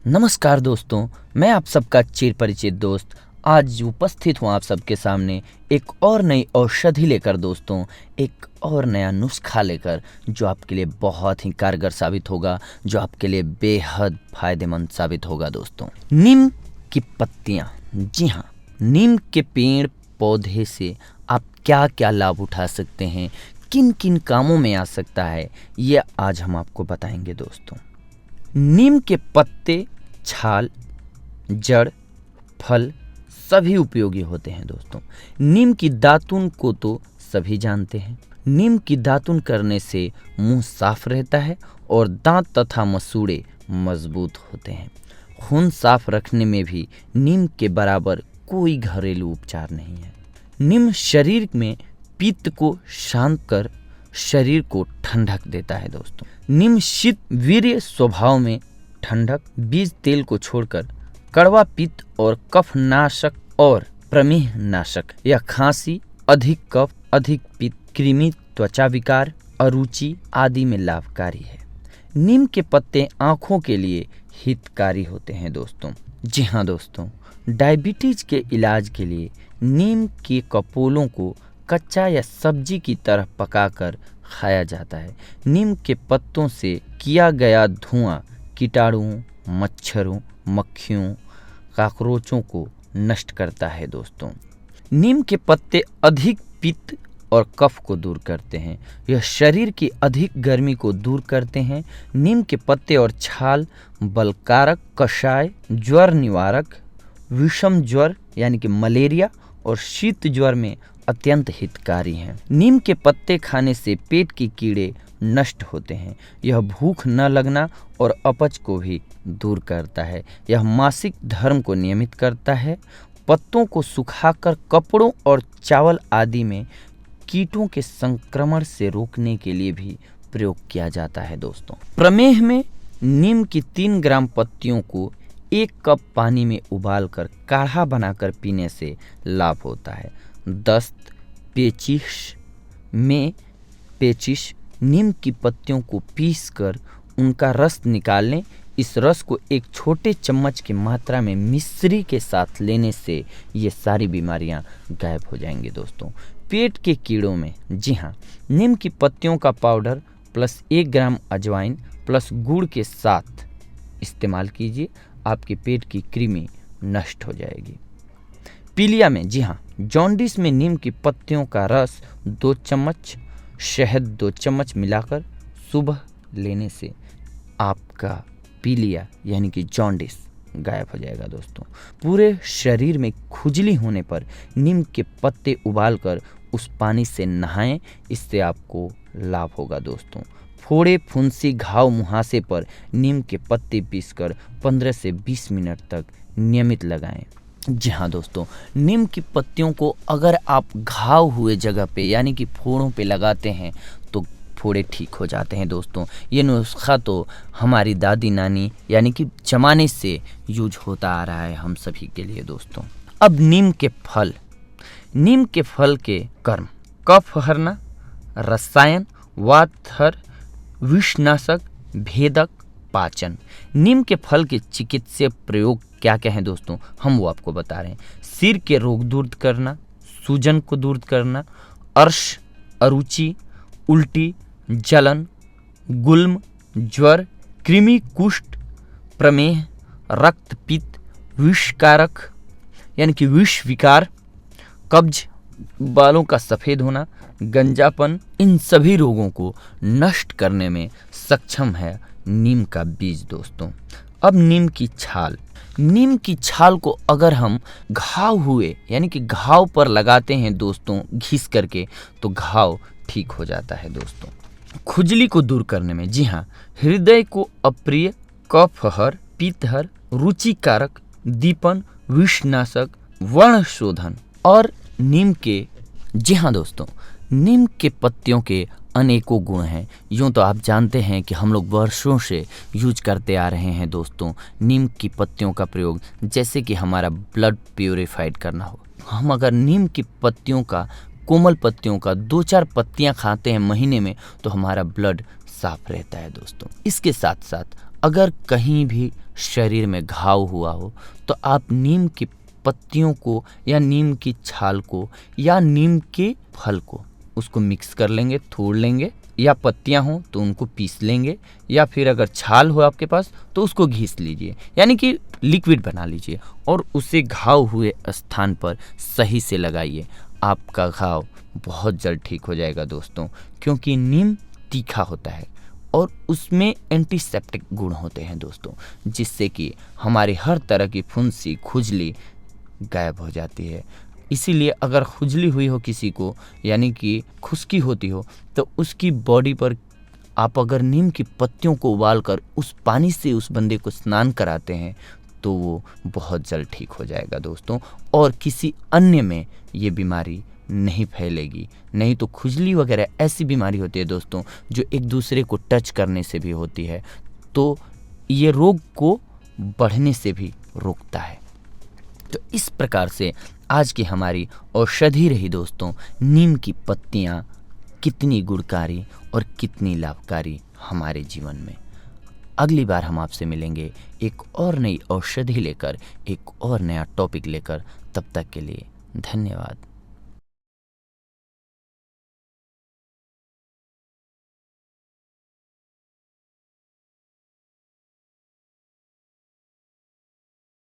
नमस्कार दोस्तों, मैं आप सबका चिर परिचित दोस्त आज उपस्थित हूँ आप सबके सामने एक और नई औषधि लेकर दोस्तों, एक और नया नुस्खा लेकर जो आपके लिए बहुत ही कारगर साबित होगा, जो आपके लिए बेहद फायदेमंद साबित होगा दोस्तों। नीम की पत्तियाँ, जी हाँ, नीम के पेड़ पौधे से आप क्या क्या लाभ उठा सकते हैं, किन किन कामों में आ सकता है, ये आज हम आपको बताएंगे दोस्तों। नीम के पत्ते, छाल, जड़, फल सभी उपयोगी होते हैं दोस्तों। नीम की दातुन को तो सभी जानते हैं। नीम की दातुन करने से मुंह साफ रहता है और दांत तथा मसूड़े मजबूत होते हैं। खून साफ रखने में भी नीम के बराबर कोई घरेलू उपचार नहीं है। नीम शरीर में पित्त को शांत कर शरीर को ठंडक देता है दोस्तों। नीम शीत वीर्य स्वभाव में ठंडक, बीज तेल को छोड़कर कड़वा पित्त और कफ नाशक और प्रमेह नाशक या खांसी, अधिक कफ, अधिक पित्त, कृमि, त्वचा विकार, अरुचि आदि में लाभकारी है। नीम के पत्ते आँखों के लिए हितकारी होते हैं दोस्तों। जी हाँ दोस्तों, डायबिटीज के इलाज के लिए नीम के कपोलों को कच्चा या सब्जी की तरह पकाकर खाया जाता है। नीम के पत्तों से किया गया धुआं कीटाणुओं, मच्छरों, मक्खियों, कॉकरोचों को नष्ट करता है दोस्तों। नीम के पत्ते अधिक पित्त और कफ को दूर करते हैं। यह शरीर की अधिक गर्मी को दूर करते हैं। नीम के पत्ते और छाल बलकारक, कषाय, ज्वर निवारक, विषम ज्वर यानी कि मलेरिया और शीत ज्वर में अत्यंत हितकारी हैं। नीम के पत्ते खाने से पेट के कीड़े नष्ट होते हैं। यह भूख न लगना और अपच को भी दूर करता है। यह मासिक धर्म को नियमित करता है। पत्तों को सुखाकर कपड़ों और चावल आदि में कीटों के संक्रमण से रोकने के लिए भी प्रयोग किया जाता है दोस्तों। प्रमेह में नीम की 3 ग्राम पत्तियों को 1 कप पानी में उबालकर काढ़ा बनाकर पीने से लाभ होता है। दस्त, पेचिश नीम की पत्तियों को पीसकर उनका रस निकाल लें। इस रस को एक छोटे चम्मच की मात्रा में मिश्री के साथ लेने से ये सारी बीमारियां गायब हो जाएंगी दोस्तों। पेट के कीड़ों में, जी हाँ, नीम की पत्तियों का पाउडर प्लस 1 ग्राम अजवाइन प्लस गुड़ के साथ इस्तेमाल कीजिए। आपके पेट की कृमि नष्ट हो जाएगी। पीलिया में, जी हाँ, जॉन्डिस में नीम की पत्तियों का रस 2 चम्मच, शहद 2 चम्मच मिलाकर सुबह लेने से आपका पीलिया यानी कि जॉन्डिस गायब हो जाएगा दोस्तों। पूरे शरीर में खुजली होने पर नीम के पत्ते उबालकर उस पानी से नहाएं। इससे आपको लाभ होगा दोस्तों। फोड़े, फुंसी, घाव, मुहासे पर नीम के पत्ते पीसकर 15 से 20 मिनट तक नियमित लगाएं। जी हाँ दोस्तों, नीम की पत्तियों को अगर आप घाव हुए जगह पे यानी कि फोड़ों पे लगाते हैं तो फोड़े ठीक हो जाते हैं दोस्तों। ये नुस्खा तो हमारी दादी नानी यानी कि जमाने से यूज होता आ रहा है हम सभी के लिए दोस्तों। अब नीम के फल, नीम के फल के कर्म: कफ हरना, रसायन, वातहर, विषनाशक, भेदक, पाचन। नीम के फल के चिकित्सीय प्रयोग क्या क्या है दोस्तों, हम वो आपको बता रहे हैं। सिर के रोग दूर करना, सूजन को दूर करना, अर्श, अरुचि, उल्टी, जलन, गुल्म, ज्वर, कृमि, कुष्ठ, प्रमेह, रक्तपित्त, विषकारक यानी कि विष विकार, कब्ज, बालों का सफ़ेद होना, गंजापन, इन सभी रोगों को नष्ट करने में सक्षम है नीम का बीज दोस्तों। अब नीम की छाल, नीम की छाल को अगर हम घाव हुए यानी कि घाव पर लगाते हैं दोस्तों घिस करके, तो घाव ठीक हो जाता है दोस्तों। खुजली को दूर करने में, जी हाँ, हृदय को अप्रिय, कफहर, पित्तहर, रुचिकारक, दीपन, विषनाशक, वर्णशोधन और नीम के, जी हाँ दोस्तों, नीम के पत्तियों के अनेकों गुण हैं। यूँ तो आप जानते हैं कि हम लोग वर्षों से यूज करते आ रहे हैं दोस्तों नीम की पत्तियों का प्रयोग, जैसे कि हमारा ब्लड प्यूरिफाइड करना हो। हम अगर नीम की पत्तियों का, कोमल पत्तियों का 2-4 पत्तियां खाते हैं महीने में तो हमारा ब्लड साफ रहता है दोस्तों। इसके साथ साथ अगर कहीं भी शरीर में घाव हुआ हो तो आप नीम की पत्तियों को या नीम की छाल को या नीम के फल को उसको मिक्स कर लेंगे, थोड़ लेंगे, या पत्तियां हो तो उनको पीस लेंगे, या फिर अगर छाल हो आपके पास तो उसको घिस लीजिए, यानी कि लिक्विड बना लीजिए और उसे घाव हुए स्थान पर सही से लगाइए। आपका घाव बहुत जल्द ठीक हो जाएगा दोस्तों, क्योंकि नीम तीखा होता है और उसमें एंटीसेप्टिक गुण होते हैं दोस्तों, जिससे कि हमारी हर तरह की फुंसी खुजली गायब हो जाती है। इसीलिए अगर खुजली हुई हो किसी को, यानी कि खुश्की होती हो, तो उसकी बॉडी पर आप अगर नीम की पत्तियों को उबालकर उस पानी से उस बंदे को स्नान कराते हैं तो वो बहुत जल्द ठीक हो जाएगा दोस्तों, और किसी अन्य में ये बीमारी नहीं फैलेगी। नहीं तो खुजली वगैरह ऐसी बीमारी होती है दोस्तों जो एक दूसरे को टच करने से भी होती है, तो ये रोग को बढ़ने से भी रोकता है। तो इस प्रकार से आज की हमारी औषधि रही दोस्तों, नीम की पत्तियाँ कितनी गुणकारी और कितनी लाभकारी हमारे जीवन में। अगली बार हम आपसे मिलेंगे एक और नई औषधि लेकर, एक और नया टॉपिक लेकर। तब तक के लिए धन्यवाद।